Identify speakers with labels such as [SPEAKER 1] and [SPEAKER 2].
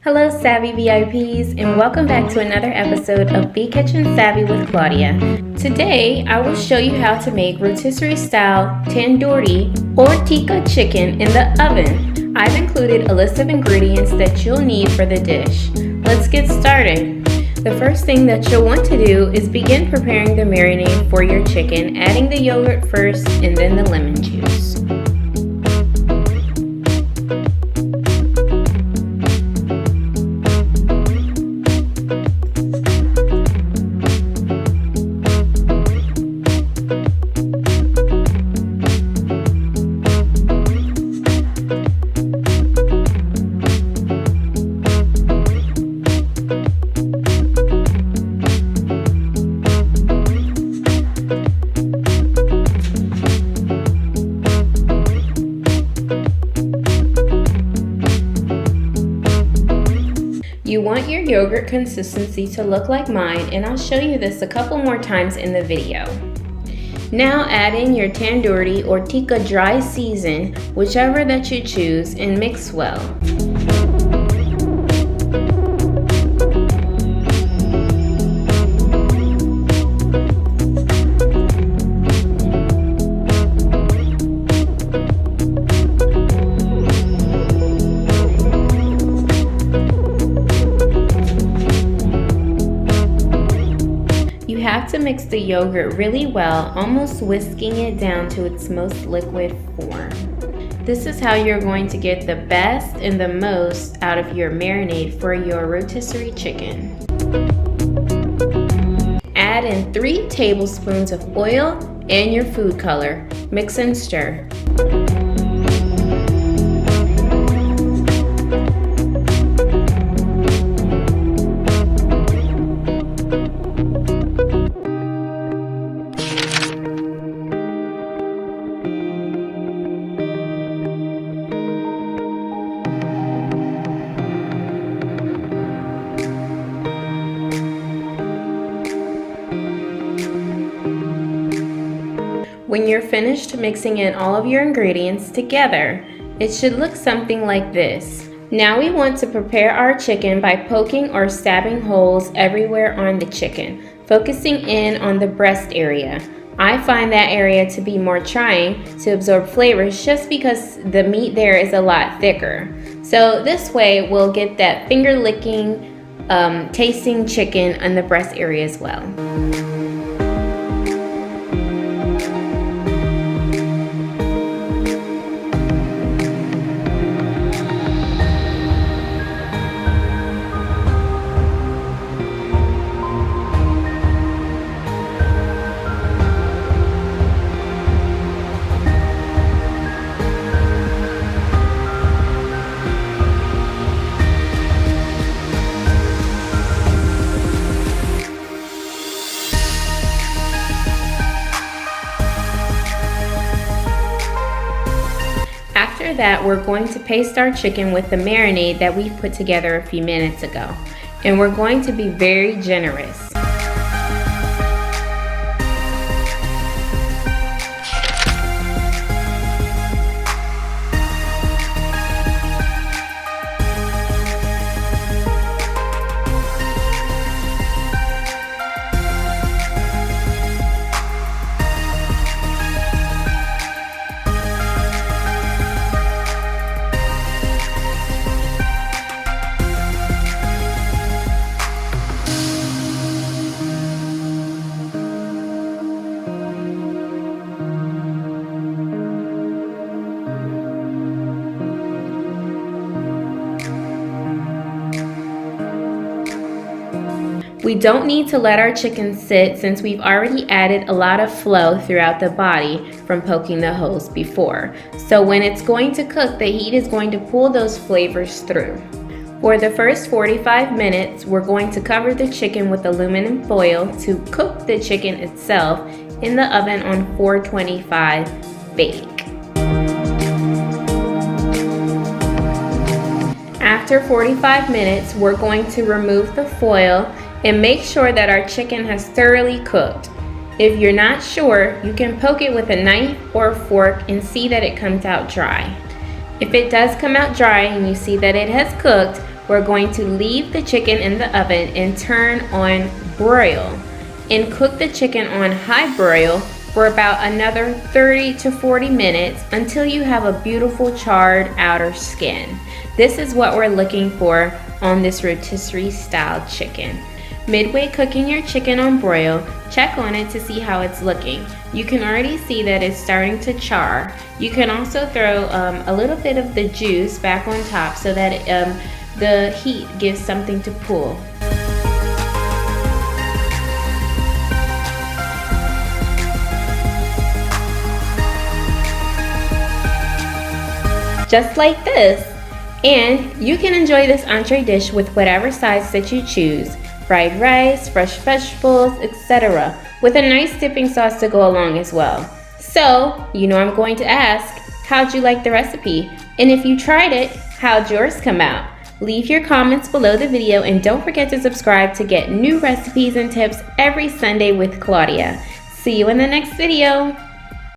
[SPEAKER 1] Hello Savvy VIPs and welcome back to another episode of Be Kitchen Savvy with Claudia. Today I will show you how to make rotisserie style tandoori or tikka chicken in the oven. I've included a list of ingredients that you'll need for the dish. Let's get started. The first thing that you'll want to do is begin preparing the marinade for your chicken, adding the yogurt first and then the lemon juice. You want your yogurt consistency to look like mine, and I'll show you this a couple more times in the video. Now add in your tandoori or tikka dry season, whichever that you choose, and mix well. You have to mix the yogurt really well, almost whisking it down to its most liquid form. This is how you're going to get the best and the most out of your marinade for your rotisserie chicken. Add in 3 tablespoons of oil and your food color. Mix and stir. When you're finished mixing in all of your ingredients together, it should look something like this. Now we want to prepare our chicken by poking or stabbing holes everywhere on the chicken, focusing in on the breast area. I find that area to be more trying to absorb flavors just because the meat there is a lot thicker. So this way we'll get that finger licking, tasting chicken on the breast area as well. After that, we're going to paste our chicken with the marinade that we put together a few minutes ago. And we're going to be very generous. We don't need to let our chicken sit since we've already added a lot of flow throughout the body from poking the holes before. So when it's going to cook, the heat is going to pull those flavors through. For the first 45 minutes, we're going to cover the chicken with aluminum foil to cook the chicken itself in the oven on 425 bake. After 45 minutes, we're going to remove the foil and make sure that our chicken has thoroughly cooked. If you're not sure, you can poke it with a knife or a fork and see that it comes out dry. If it does come out dry and you see that it has cooked, we're going to leave the chicken in the oven and turn on broil. And cook the chicken on high broil for about another 30 to 40 minutes until you have a beautiful charred outer skin. This is what we're looking for on this rotisserie style chicken. Midway cooking your chicken on broil, check on it to see how it's looking. You can already see that it's starting to char. You can also throw a little bit of the juice back on top so that the heat gives something to pull. Just like this. And you can enjoy this entree dish with whatever sides that you choose. Fried rice, fresh vegetables, etc. with a nice dipping sauce to go along as well. So, you know I'm going to ask, how'd you like the recipe? And if you tried it, how'd yours come out? Leave your comments below the video and don't forget to subscribe to get new recipes and tips every Sunday with Claudia. See you in the next video.